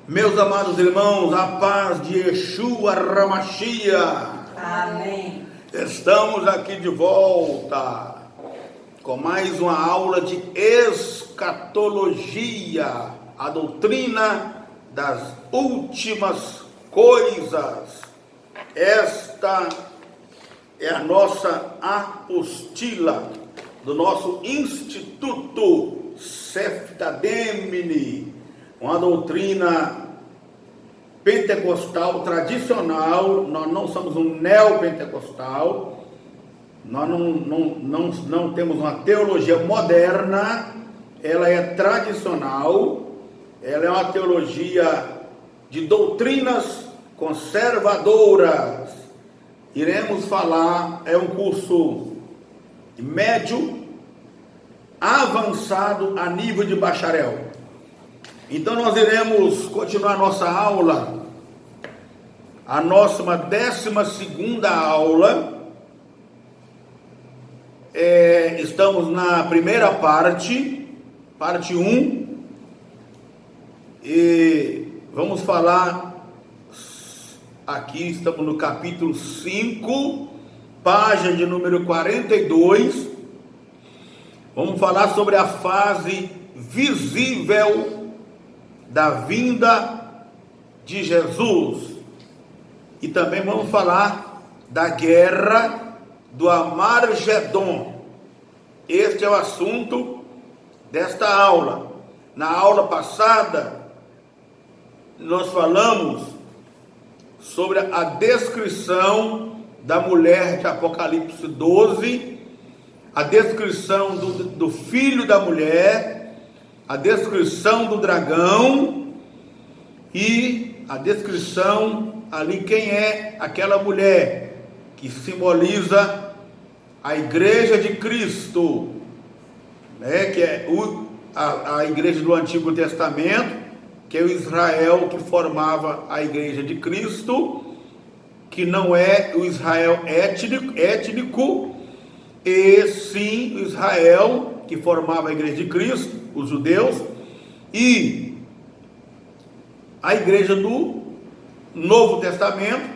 Meus amados irmãos, a paz de Yeshua HaMashiach. Amém. Estamos aqui de volta com mais uma aula de escatologia, a doutrina das últimas coisas. Esta é a nossa apostila do nosso Instituto Sefta Demini, uma doutrina pentecostal tradicional. Nós não somos um neopentecostal, nós não temos uma teologia moderna, ela é tradicional, ela é uma teologia de doutrinas conservadoras. Iremos falar, é um curso médio, avançado a nível de bacharel. Então nós iremos continuar nossa aula, a nossa 12ª aula. Estamos na primeira parte 1, e vamos falar aqui, estamos no capítulo 5, página de número 42. Vamos falar sobre a fase visível da vinda de Jesus, e também vamos falar da guerra do Armagedon. Este é o assunto desta aula. Na aula passada nós falamos sobre a descrição da mulher de Apocalipse 12, a descrição do filho da mulher, a descrição do dragão e a descrição ali quem é aquela mulher que simboliza a igreja de Cristo, né? Que é a igreja do Antigo Testamento, que é o Israel que formava a igreja de Cristo, que não é o Israel étnico, e sim o Israel que formava a igreja de Cristo, os judeus, e a igreja do Novo Testamento,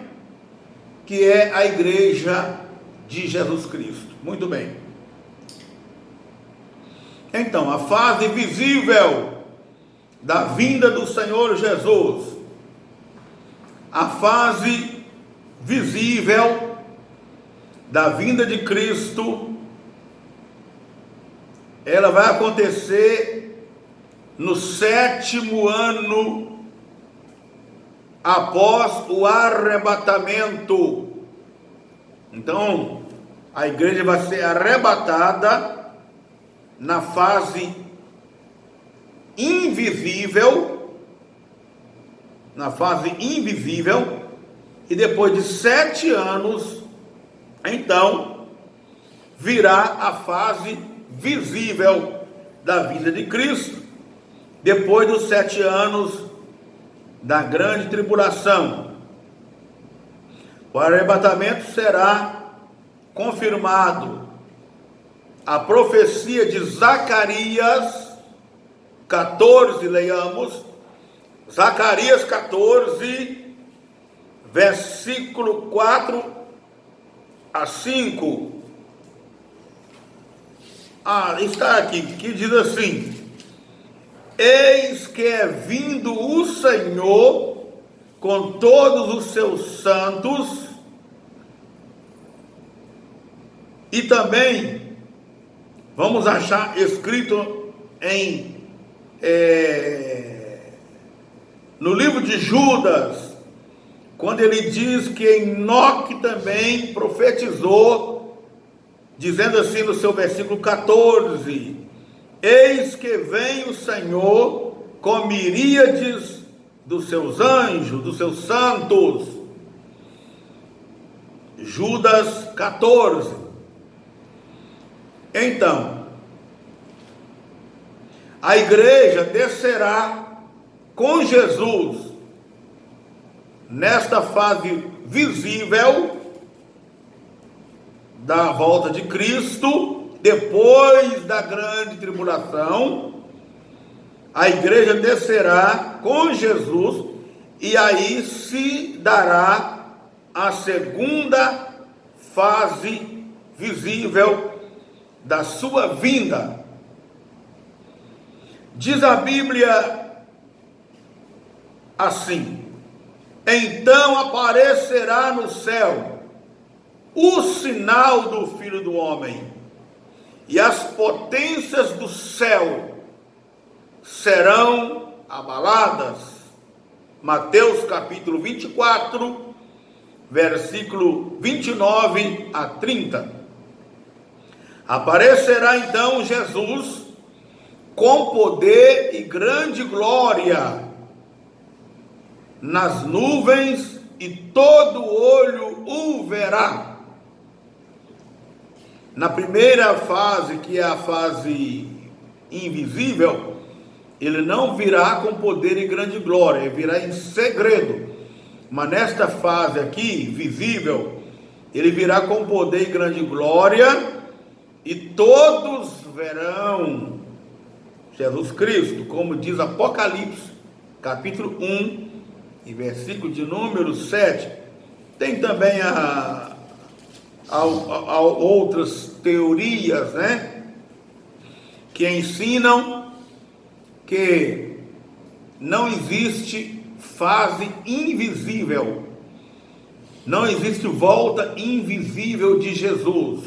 que é a igreja de Jesus Cristo. Muito bem. Então, a fase visível da vinda do Senhor Jesus, a fase visível da vinda de Cristo, ela vai acontecer no 7º ano após o arrebatamento. Então, a igreja vai ser arrebatada na fase invisível, e depois de 7 anos, então, virá a fase visível da vinda de Cristo, depois dos 7 anos da grande tribulação. O arrebatamento será confirmado. A profecia de Zacarias 14, leiamos, Zacarias 14, versículo 4 a 5. Está aqui, que diz assim: eis que é vindo o Senhor com todos os seus santos, e também vamos achar escrito no livro de Judas, quando ele diz que Enoque também profetizou, dizendo assim no seu versículo 14: eis que vem o Senhor com miríades dos seus anjos, dos seus santos. Judas 14. Então, a igreja descerá com Jesus nesta fase visível da volta de Cristo, depois da grande tribulação, a igreja descerá com Jesus e aí se dará a segunda fase visível da sua vinda. Diz a Bíblia assim: então aparecerá no céu o sinal do Filho do Homem, e as potências do céu serão abaladas. Mateus capítulo 24, versículo 29 a 30. Aparecerá então Jesus com poder e grande glória nas nuvens, e todo olho o verá. Na primeira fase, que é a fase invisível, ele não virá com poder e grande glória, ele virá em segredo. Mas nesta fase aqui, visível, ele virá com poder e grande glória, e todos verão Jesus Cristo, como diz Apocalipse, capítulo 1, e versículo de número 7. Tem também outras teorias, né, que ensinam que não existe fase invisível, não existe volta invisível de Jesus.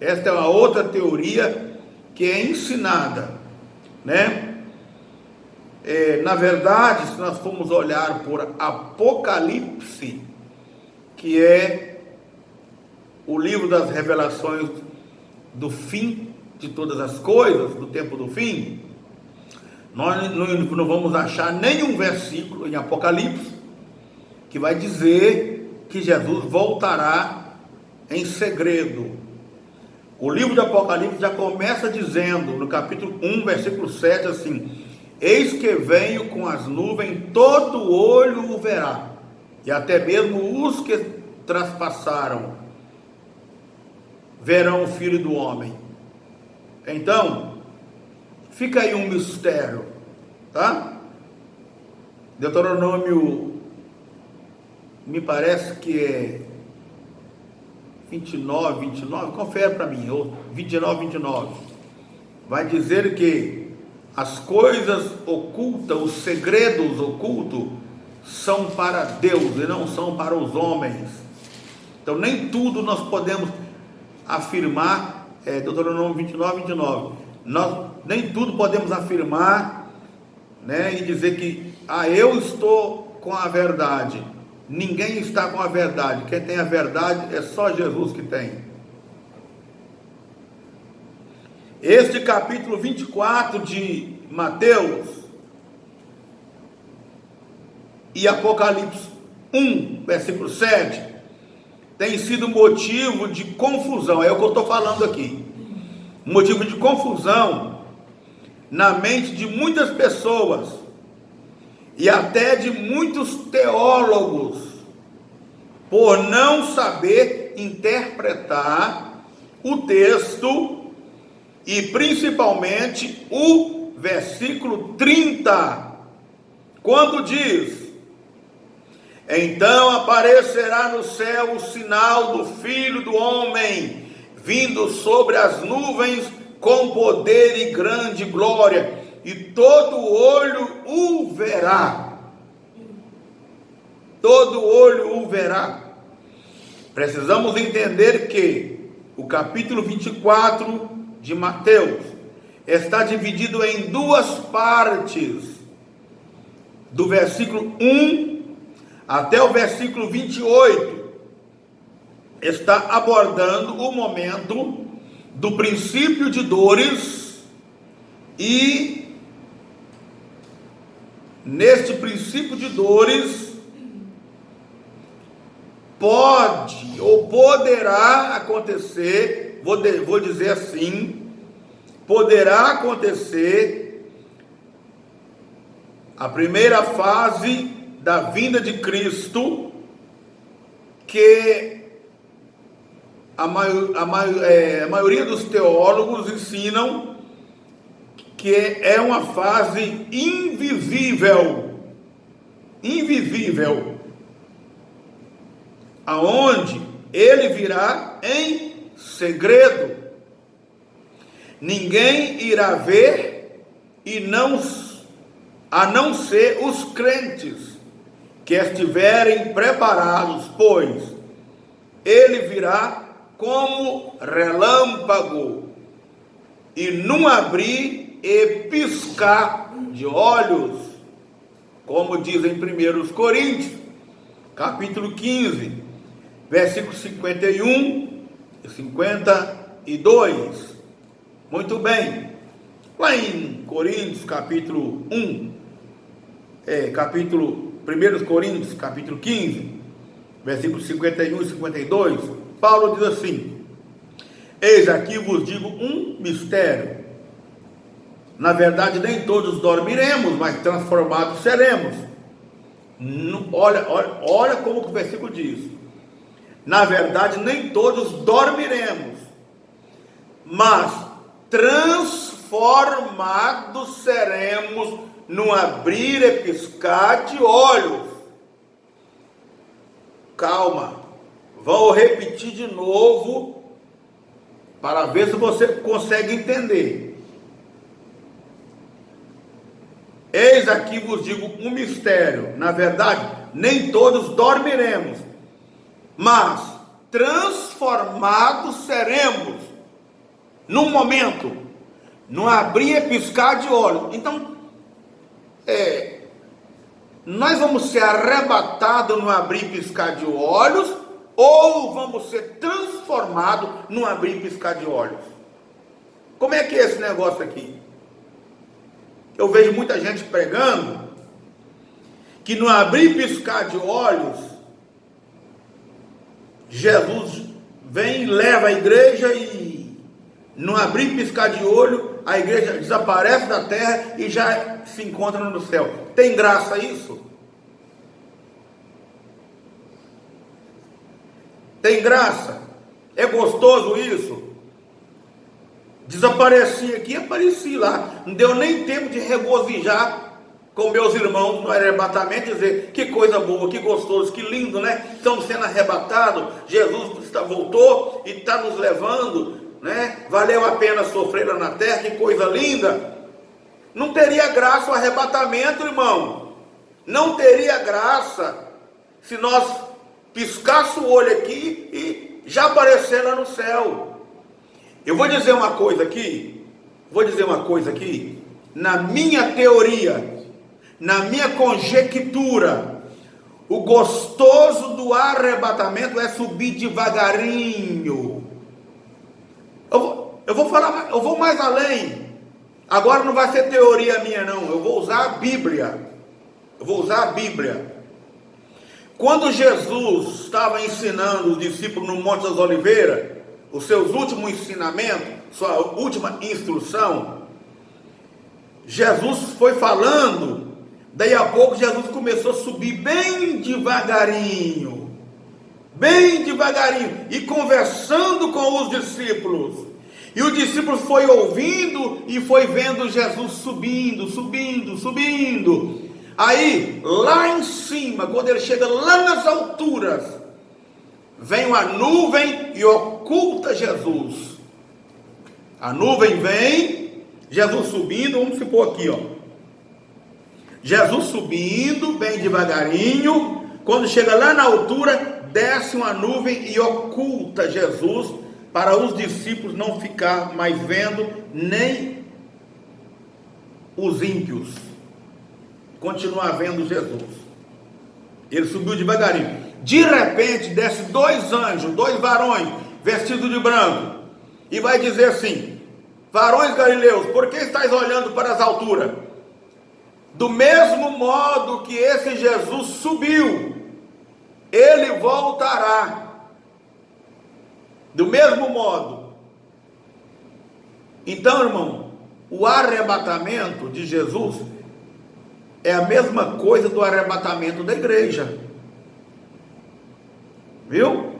Esta é uma outra teoria que é ensinada, né? Na verdade, se nós formos olhar por Apocalipse, que é o livro das revelações do fim de todas as coisas, do tempo do fim, nós não vamos achar nenhum versículo em Apocalipse que vai dizer que Jesus voltará em segredo. O livro do Apocalipse já começa dizendo, no capítulo 1, versículo 7, assim: eis que venho com as nuvens, todo olho o verá, e até mesmo os que traspassaram verão o Filho do Homem. Então, fica aí um mistério, tá? Deuteronômio, me parece que é 29, confere para mim, ou 29, vai dizer que as coisas ocultas, os segredos ocultos, são para Deus e não são para os homens. Então nem tudo nós podemos afirmar, Deuteronômio 29, nós nem tudo podemos afirmar, né, e dizer que eu estou com a verdade. Ninguém está com a verdade. Quem tem a verdade é só Jesus que tem. Este capítulo 24 de Mateus e Apocalipse 1, versículo 7, tem sido motivo de confusão. É o que eu estou falando aqui. Motivo de confusão na mente de muitas pessoas e até de muitos teólogos, por não saber interpretar o texto, e principalmente o versículo 30, quando diz: então aparecerá no céu o sinal do Filho do Homem, vindo sobre as nuvens com poder e grande glória, e todo olho o verá. Todo olho o verá. Precisamos entender que o capítulo 24 de Mateus está dividido em duas partes, do versículo 1 até o versículo 28, está abordando o momento do princípio de dores, e neste princípio de dores pode ou poderá acontecer, vou dizer assim, poderá acontecer a primeira fase da vinda de Cristo, que a maioria dos teólogos ensinam que é uma fase invisível, aonde ele virá em segredo. Ninguém irá ver a não ser os crentes que estiverem preparados, pois ele virá como relâmpago e num abrir e piscar de olhos, como diz em 1 Coríntios, capítulo 15, versículos 51 e 52. Muito bem, lá em Coríntios, capítulo 1, 1 Coríntios, capítulo 15, versículos 51 e 52, Paulo diz assim: eis aqui vos digo um mistério, na verdade nem todos dormiremos, mas transformados seremos. Olha como o versículo diz: na verdade nem todos dormiremos, mas transformados seremos no abrir e piscar de olhos. Calma, vou repetir de novo para ver se você consegue entender. Eis aqui vos digo um mistério, na verdade nem todos dormiremos, mas transformados seremos num momento, no abrir e piscar de olhos. Então, nós vamos ser arrebatados no abrir e piscar de olhos, ou vamos ser transformados no abrir e piscar de olhos? Como é que é esse negócio aqui? Eu vejo muita gente pregando que no abrir e piscar de olhos, Jesus vem e leva a igreja, e no abrir e piscar de olho, a igreja desaparece da terra e já se encontra no céu. Tem graça isso? Tem graça? É gostoso isso? Desapareci aqui, apareci lá. Não deu nem tempo de regozijar com meus irmãos no arrebatamento e dizer: que coisa boa, que gostoso, que lindo, né? Estamos sendo arrebatados, Jesus voltou e está nos levando, né? Valeu a pena sofrer lá na terra, que coisa linda. Não teria graça o arrebatamento, irmão. Não teria graça se nós piscasse o olho aqui e já aparecer lá no céu. Eu vou dizer uma coisa aqui, na minha teoria, na minha conjectura, o gostoso do arrebatamento é subir devagarinho. Eu vou mais além. Agora não vai ser teoria minha não, eu vou usar a Bíblia. Quando Jesus estava ensinando os discípulos no Monte das Oliveiras, os seus últimos ensinamentos, sua última instrução, Jesus foi falando, daí a pouco Jesus começou a subir bem devagarinho, e conversando com os discípulos, e o discípulo foi ouvindo e foi vendo Jesus subindo, aí lá em cima, quando ele chega lá nas alturas, vem uma nuvem e oculta Jesus. A nuvem vem, Jesus subindo, vamos supor aqui, Jesus subindo bem devagarinho, quando chega lá na altura, desce uma nuvem e oculta Jesus, para os discípulos não ficar mais vendo, nem os ímpios continuar vendo Jesus. Ele subiu devagarinho. De repente desce dois anjos, dois varões, vestidos de branco, e vai dizer assim: varões galileus, por que estáis olhando para as alturas? Do mesmo modo que esse Jesus subiu, ele voltará. Do mesmo modo. Então, irmão, o arrebatamento de Jesus é a mesma coisa do arrebatamento da igreja. Viu?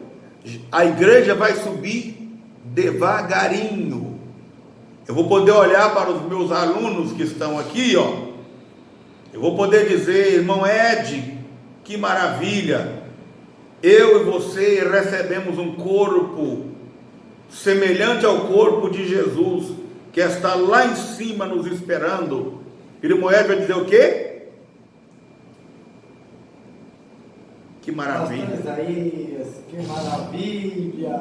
A igreja vai subir devagarinho. Eu vou poder olhar para os meus alunos que estão aqui, ó. Eu vou poder dizer, irmão Ed, que maravilha. Eu e você recebemos um corpo semelhante ao corpo de Jesus, que está lá em cima nos esperando. Irmão Ed vai dizer o quê? Que maravilha. Isaías, que maravilha.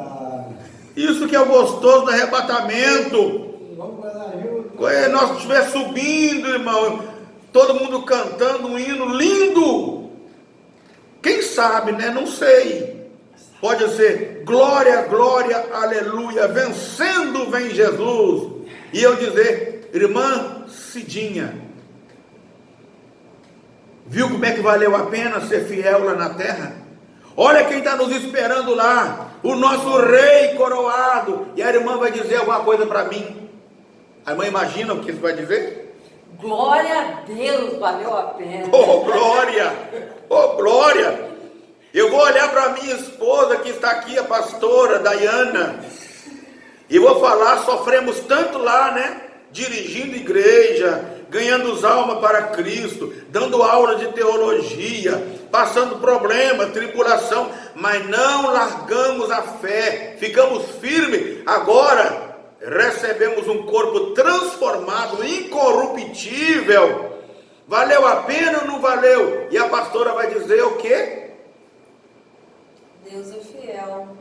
Isso que é o gostoso do arrebatamento. Vamos lá junto. Quando nós estiver subindo, irmão, todo mundo cantando um hino lindo. Quem sabe, né? Não sei. Pode ser glória, glória, aleluia, vencendo vem Jesus. E eu dizer, irmã Cidinha, viu como é que valeu a pena ser fiel lá na terra? Olha quem está nos esperando lá, o nosso rei coroado. E a irmã vai dizer alguma coisa para mim. A irmã imagina o que isso vai dizer? Glória a Deus, valeu a pena. Oh glória, oh glória. Eu vou olhar para minha esposa que está aqui, a pastora Dayana, e vou falar, sofremos tanto lá, né? Dirigindo igreja, ganhando as almas para Cristo, dando aula de teologia, passando problema, tribulação, mas não largamos a fé, ficamos firmes. Agora recebemos um corpo transformado, incorruptível. Valeu a pena ou não valeu? E a pastora vai dizer o quê? Deus é fiel.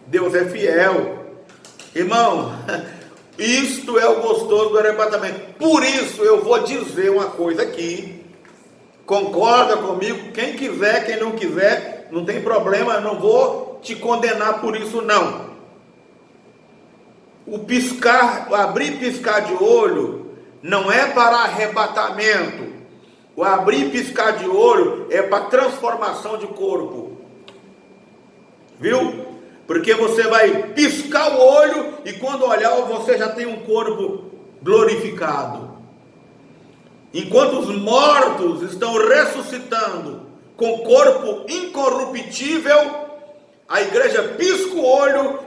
Deus é fiel. Irmão, isto é o gostoso do arrebatamento. Por isso eu vou dizer uma coisa aqui. Concorda comigo? Quem quiser, quem não quiser, não tem problema, eu não vou te condenar por isso não. O piscar, o abrir e piscar de olho não é para arrebatamento. O abrir e piscar de olho é para transformação de corpo. Viu? Porque você vai piscar o olho e quando olhar você já tem um corpo glorificado. Enquanto os mortos estão ressuscitando com corpo incorruptível, a igreja pisca o olho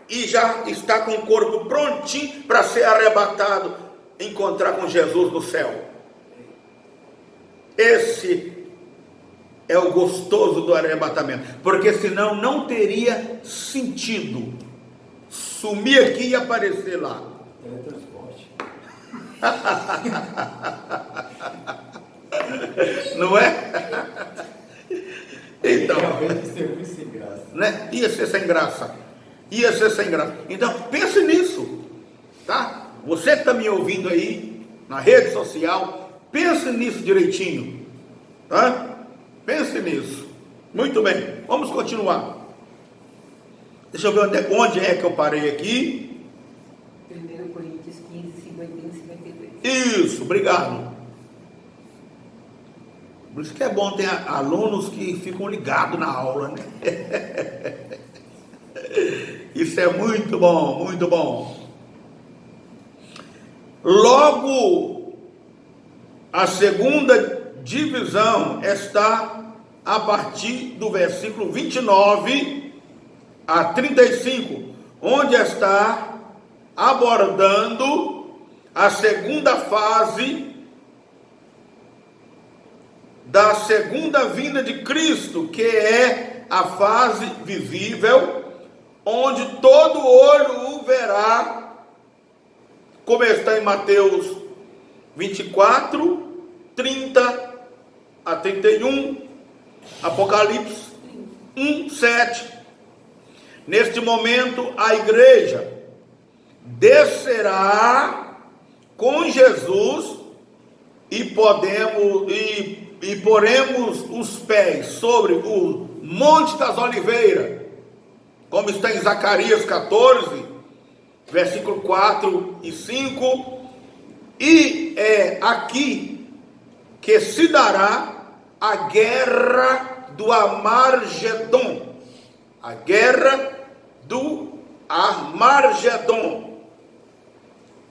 e já está com o corpo prontinho para ser arrebatado, encontrar com Jesus no céu. Esse é o gostoso do arrebatamento, porque senão não teria sentido sumir aqui e aparecer lá. Teletransporte. Não é? Então, Realmente isso é muito sem graça. né? Ia ser sem graça. Ia ser sem graça. Então, pense nisso, tá? Você que está me ouvindo aí na rede social, pense nisso direitinho, tá? Pense nisso. Muito bem, vamos continuar. Deixa eu ver onde é que eu parei aqui. 1 Coríntios 15, 51 e 52. Isso, obrigado. Por isso que é bom ter alunos que ficam ligados na aula, né? Isso é muito bom, muito bom. Logo, a segunda divisão está a partir do versículo 29 a 35, onde está abordando a segunda fase da segunda vinda de Cristo, que é a fase visível, onde todo olho o verá, como está em Mateus 24, 30 a 31, Apocalipse 1, 7. Neste momento a igreja descerá com Jesus e poremos os pés sobre o Monte das Oliveiras, como está em Zacarias 14, versículo 4 e 5, e é aqui que se dará a guerra do Armagedon, a guerra do Armagedon.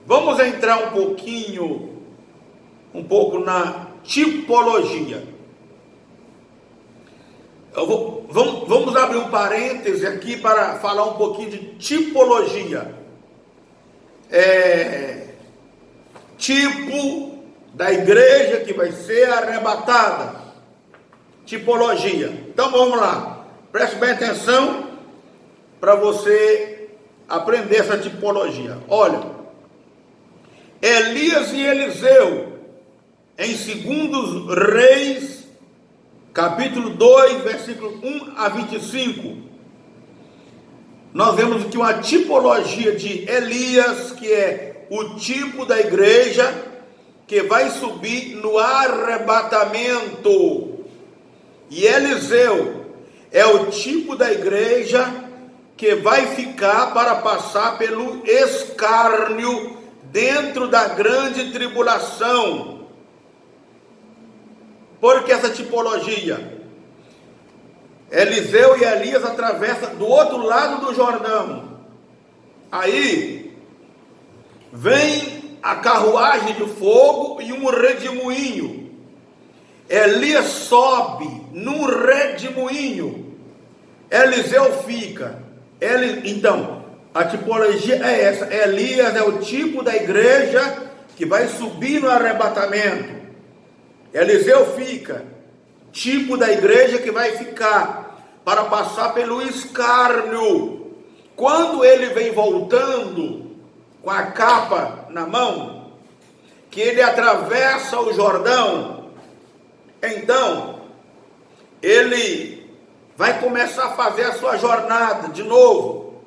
Vamos entrar um pouco na tipologia. Vamos abrir um parêntese aqui para falar um pouquinho de tipologia. tipo da igreja que vai ser arrebatada. Tipologia. Então vamos lá, preste bem atenção para você aprender essa tipologia. Olha, Elias e Eliseu, em 2 Reis, capítulo 2, versículo 1 a 25, nós vemos aqui uma tipologia de Elias, que é o tipo da igreja que vai subir no arrebatamento. E Eliseu é o tipo da igreja que vai ficar para passar pelo escárnio dentro da grande tribulação. Por que essa tipologia? Eliseu e Elias atravessam do outro lado do Jordão. Aí vem a carruagem de fogo e um redemoinho. Elias sobe num redemoinho, Eliseu fica. Então, a tipologia é essa. Elias é o tipo da igreja que vai subir no arrebatamento. Eliseu fica, tipo da igreja que vai ficar para passar pelo escárnio. Quando ele vem voltando com a capa na mão, que ele atravessa o Jordão, então ele vai começar a fazer a sua jornada de novo,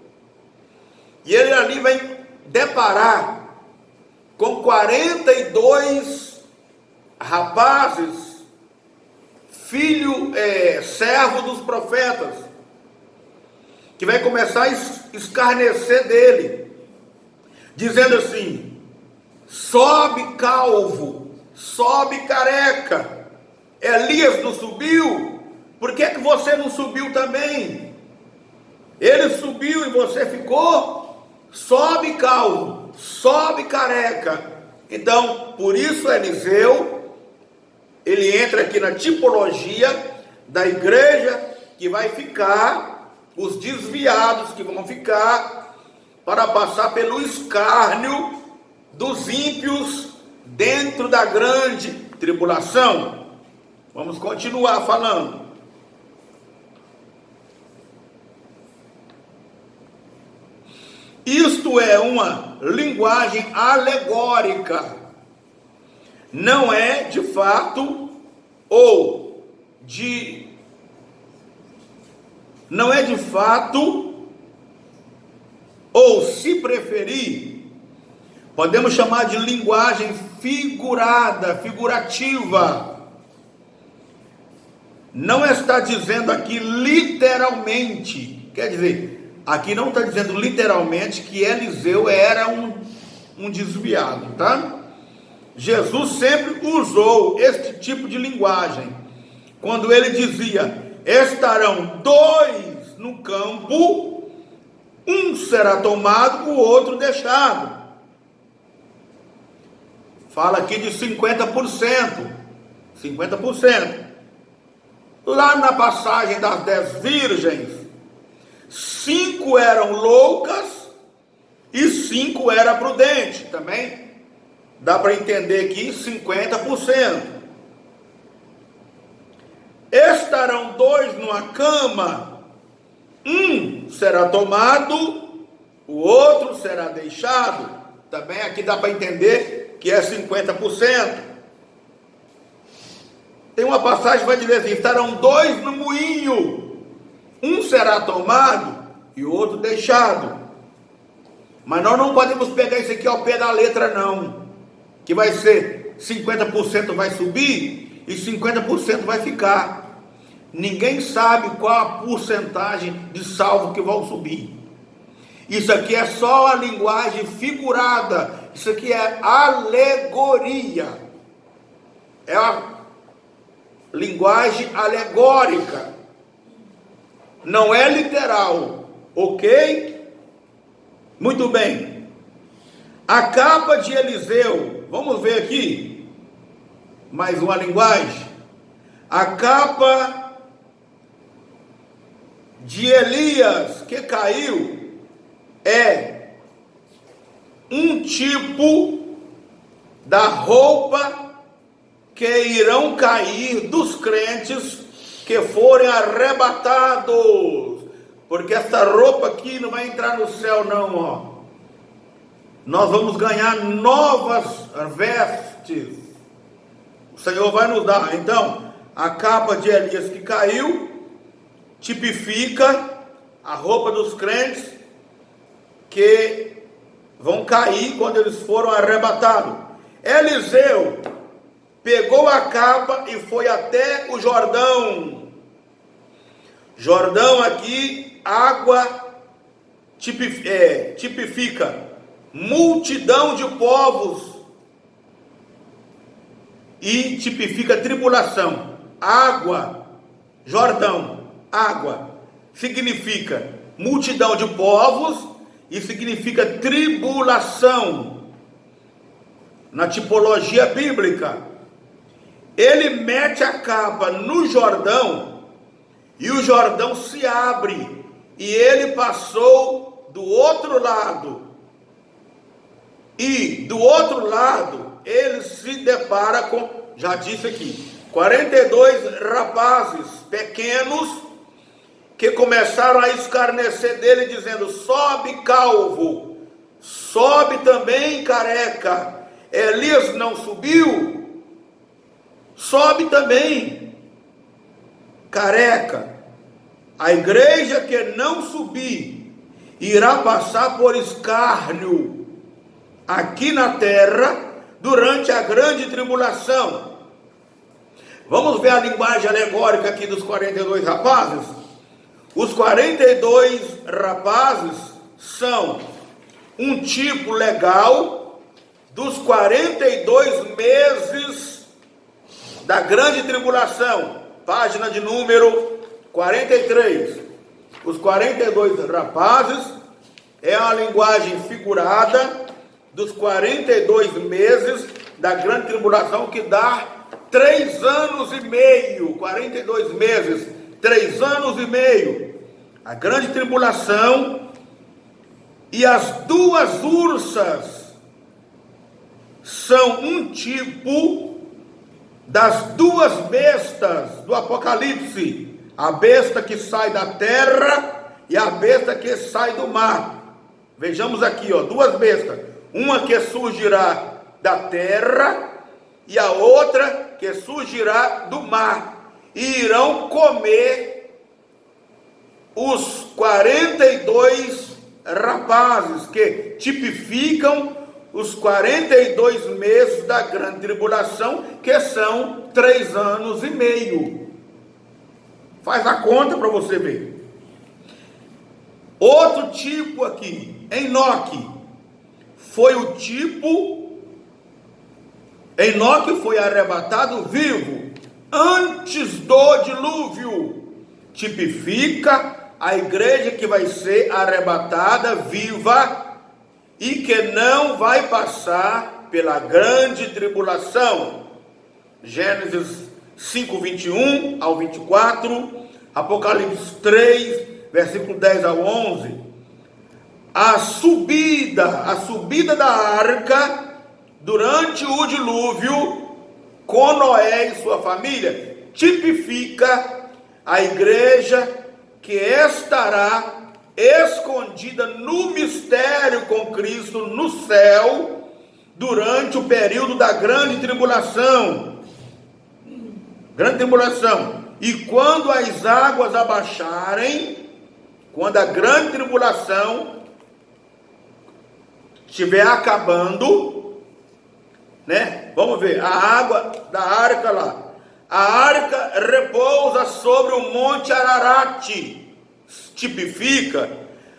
e ele ali vai deparar com 42 rapazes, servo dos profetas, que vai começar a escarnecer dele, dizendo assim: sobe calvo, sobe careca, Elias não subiu, por que você não subiu também? Ele subiu e você ficou? Sobe calvo, sobe careca. Então, por isso Eliseu, ele entra aqui na tipologia da igreja que vai ficar, os desviados que vão ficar, para passar pelo escárnio dos ímpios dentro da grande tribulação. Vamos continuar falando. Isto é uma linguagem alegórica, não é de fato ou se preferir, podemos chamar de linguagem figurativa. Não está dizendo aqui literalmente, quer dizer, aqui não está dizendo literalmente que Eliseu era um desviado, tá? Jesus sempre usou este tipo de linguagem, quando ele dizia: estarão dois no campo, um será tomado, o outro deixado. Fala aqui de 50%. Lá na passagem das 10 virgens, 5 eram loucas e 5 eram prudentes. Também dá para entender aqui 50%. Estarão dois numa cama, um será tomado, o outro será deixado. Também aqui dá para entender que é 50%. Tem uma passagem que vai dizer assim: estarão dois no moinho, um será tomado e o outro deixado. Mas nós não podemos pegar isso aqui ao pé da letra não, que vai ser 50% vai subir e 50% vai ficar. Ninguém sabe qual a porcentagem de salvo que vão subir. Isso aqui é só a linguagem figurada, isso aqui é alegoria, é a linguagem alegórica, não é literal, ok? Muito bem. A capa de Eliseu, vamos ver aqui, mais uma linguagem. A capa de Elias que caiu é um tipo da roupa que irão cair dos crentes que forem arrebatados. Porque essa roupa aqui não vai entrar no céu não, ó. Nós vamos ganhar novas vestes. O Senhor vai nos dar. Então, a capa de Elias que caiu tipifica a roupa dos crentes que vão cair quando eles foram arrebatados. Eliseu pegou a capa e foi até o Jordão. Jordão aqui, água, tipifica multidão de povos e tipifica tribulação. Água, Jordão, água, significa multidão de povos e significa tribulação. Na tipologia bíblica, ele mete a capa no Jordão e o Jordão se abre e ele passou do outro lado. E do outro lado ele se depara com, já disse aqui, 42 rapazes pequenos que começaram a escarnecer dele, dizendo: sobe calvo, sobe também careca. Elias não subiu, sobe também careca. A igreja que não subir irá passar por escárnio aqui na terra durante a grande tribulação. Vamos ver a linguagem alegórica aqui dos 42 rapazes? Os 42 rapazes são um tipo legal dos 42 meses da grande tribulação. Página de número 43. Os 42 rapazes é a linguagem figurada dos 42 meses da grande tribulação, que dá 3 anos e meio. 42 meses, 3 anos e meio. A grande tribulação. E as duas ursas são um tipo das duas bestas do Apocalipse. A besta que sai da terra e a besta que sai do mar. Vejamos aqui, ó, duas bestas. Uma que surgirá da terra e a outra que surgirá do mar. E irão comer os 42 rapazes, que tipificam os 42 meses da grande tribulação, que são 3 anos e meio. Faz a conta para você ver. Outro tipo aqui, Enoque, foi o tipo. Enoque foi arrebatado vivo antes do dilúvio. Tipifica a igreja que vai ser arrebatada viva e que não vai passar pela grande tribulação. Gênesis 5, 21 ao 24, Apocalipse 3, versículo 10 ao 11. A subida da arca durante o dilúvio com Noé e sua família tipifica a igreja que estará escondida no mistério com Cristo no céu durante o período da grande tribulação. Grande tribulação. E quando as águas abaixarem, quando a grande tribulação estiver acabando, né? Vamos ver, a água da arca lá. A arca repousa sobre o monte Ararat. Tipifica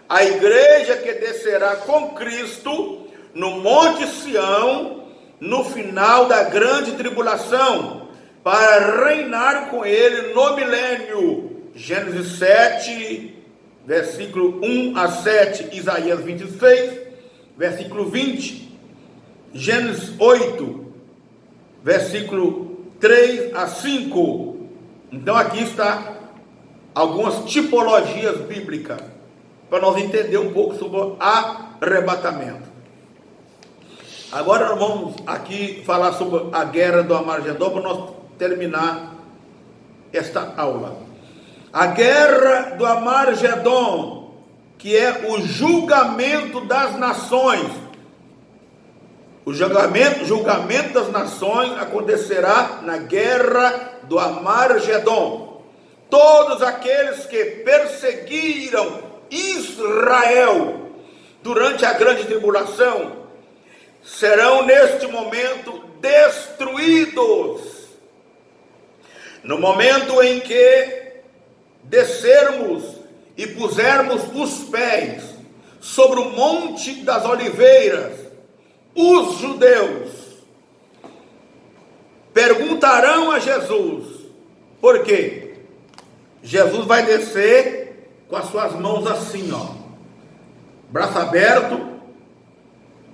a igreja que descerá com Cristo no monte Sião no final da grande tribulação, para reinar com ele no milênio. Gênesis 7, versículo 1 a 7, Isaías 26, versículo 20, Gênesis 8, versículo 3 a 5. Então aqui está algumas tipologias bíblicas, para nós entender um pouco sobre arrebatamento. Agora nós vamos aqui falar sobre a guerra do Armagedon para nós terminar esta aula. A guerra do Armagedon, que é o julgamento das nações. O julgamento das nações acontecerá na guerra do Armagedon. Todos aqueles que perseguiram Israel durante a grande tribulação serão neste momento destruídos. No momento em que descermos e pusermos os pés sobre o Monte das Oliveiras, os judeus perguntarão a Jesus, por quê? Jesus vai descer com as suas mãos assim, ó, braço aberto,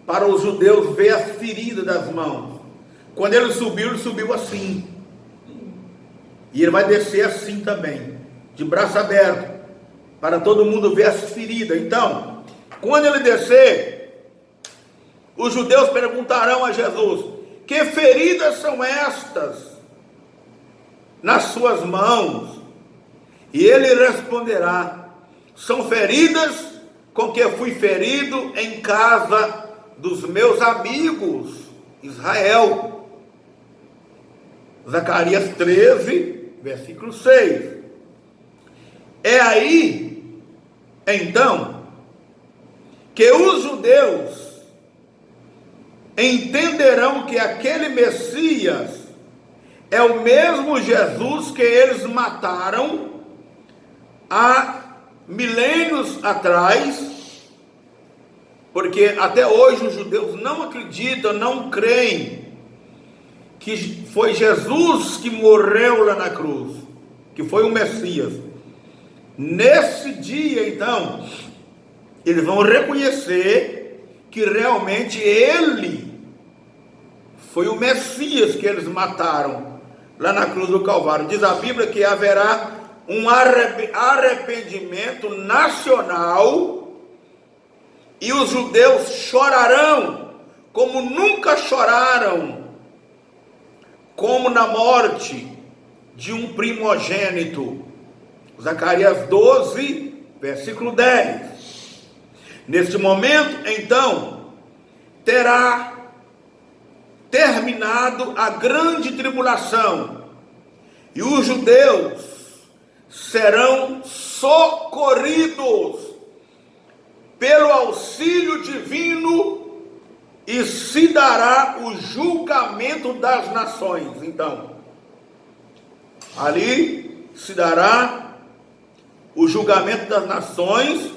para os judeus ver as feridas das mãos. Quando ele subiu assim. E ele vai descer assim também, de braço aberto, para todo mundo ver as feridas. Então, quando ele descer, os judeus perguntarão a Jesus, que feridas são estas nas suas mãos? E ele responderá, são feridas com que fui ferido em casa dos meus amigos, Israel. Zacarias 13, versículo 6. É aí, então, que os judeus entenderão que aquele Messias é o mesmo Jesus que eles mataram há milênios atrás, porque até hoje os judeus não acreditam, não creem que foi Jesus que morreu lá na cruz, que foi o Messias. Nesse dia, então, eles vão reconhecer que realmente ele foi o Messias que eles mataram lá na cruz do Calvário. Diz a Bíblia que haverá um arrependimento nacional e os judeus chorarão como nunca choraram, como na morte de um primogênito. Zacarias 12, versículo 10. Neste momento, então, terá terminado a grande tribulação e os judeus serão socorridos pelo auxílio divino e se dará o julgamento das nações. Então, ali se dará o julgamento das nações,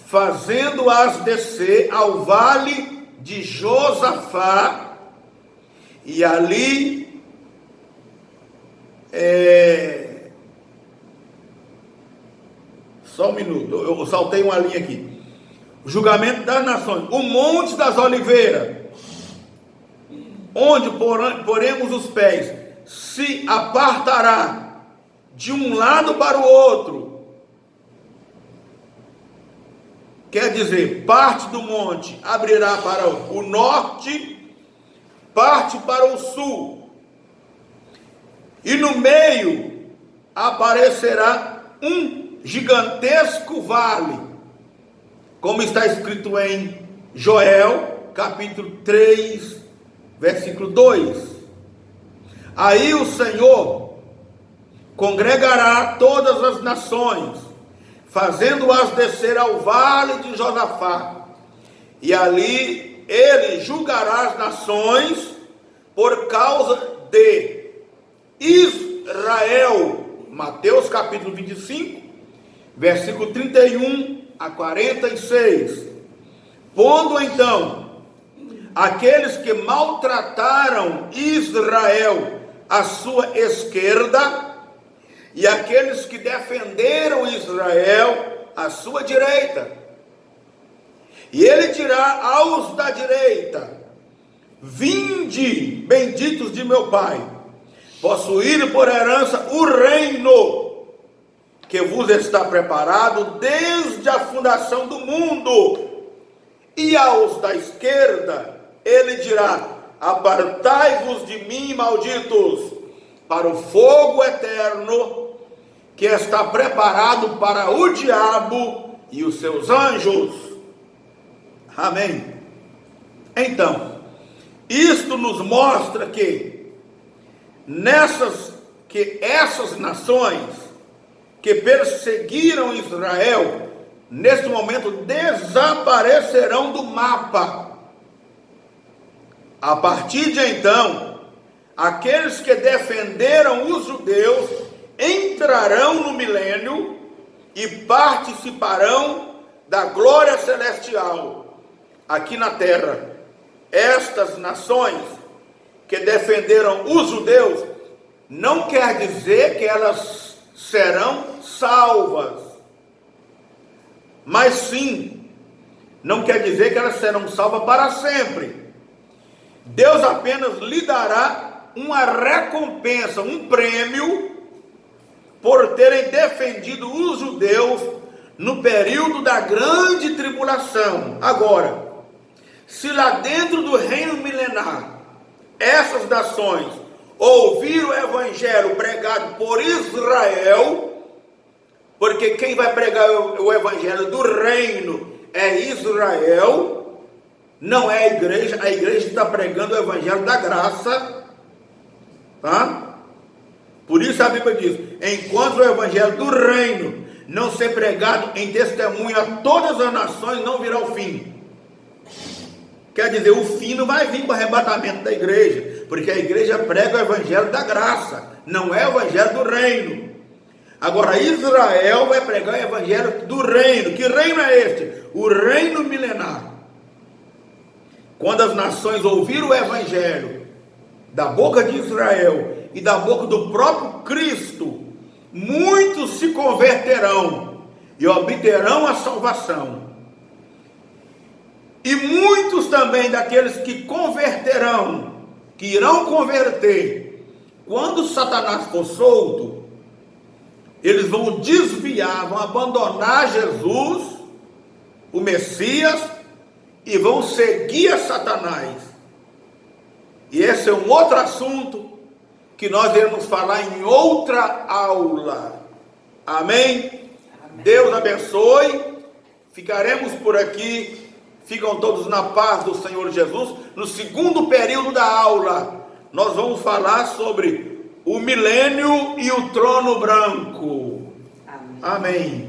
fazendo-as descer ao vale de Josafá, e ali só um minuto, eu saltei uma linha aqui. O julgamento das nações, o Monte das Oliveiras, onde poremos os pés, se apartará de um lado para o outro. Quer dizer, parte do monte abrirá para o norte, parte para o sul, e no meio aparecerá um gigantesco vale, como está escrito em Joel, capítulo 3, versículo 2. Aí o Senhor congregará todas as nações, fazendo-as descer ao vale de Josafá, e ali ele julgará as nações por causa de Israel. Mateus capítulo 25, versículo 31 a 46. Pondo então aqueles que maltrataram Israel à sua esquerda, e aqueles que defenderam Israel à sua direita. E ele dirá aos da direita: vinde, benditos de meu Pai, possuir por herança o reino que vos está preparado desde a fundação do mundo. E aos da esquerda, ele dirá: apartai-vos de mim, malditos, para o fogo eterno que está preparado para o diabo e os seus anjos. Amém. Então, isto nos mostra que essas nações que perseguiram Israel, neste momento desaparecerão do mapa. A partir de então, aqueles que defenderam os judeus entrarão no milênio e participarão da glória celestial aqui na terra. Estas nações que defenderam os judeus, não quer dizer que elas serão salvas, mas sim, não quer dizer que elas serão salvas para sempre. Deus apenas lhe dará uma recompensa, um prêmio, por terem defendido os judeus no período da grande tribulação. Agora, se lá dentro do reino milenar, essas nações ouviram o evangelho pregado por Israel, porque quem vai pregar o evangelho do reino é Israel, não é a igreja está pregando o evangelho da graça, tá? Por isso a Bíblia diz: enquanto o evangelho do reino não ser pregado em testemunho a todas as nações, não virá o fim. Quer dizer, o fim não vai vir com o arrebatamento da igreja, porque a igreja prega o evangelho da graça, não é o evangelho do reino. Agora Israel vai pregar o evangelho do reino. Que reino é este? O reino milenar. Quando as nações ouviram o evangelho da boca de Israel e da boca do próprio Cristo, muitos se converterão e obterão a salvação. E muitos também daqueles que converterão, que irão converter, quando Satanás for solto, eles vão desviar, vão abandonar Jesus, o Messias, e vão seguir a Satanás. E esse é um outro assunto que nós iremos falar em outra aula. Amém? Deus abençoe. Ficaremos por aqui. Ficam todos na paz do Senhor Jesus. No segundo período da aula, nós vamos falar sobre o milênio e o trono branco. Amém. Amém.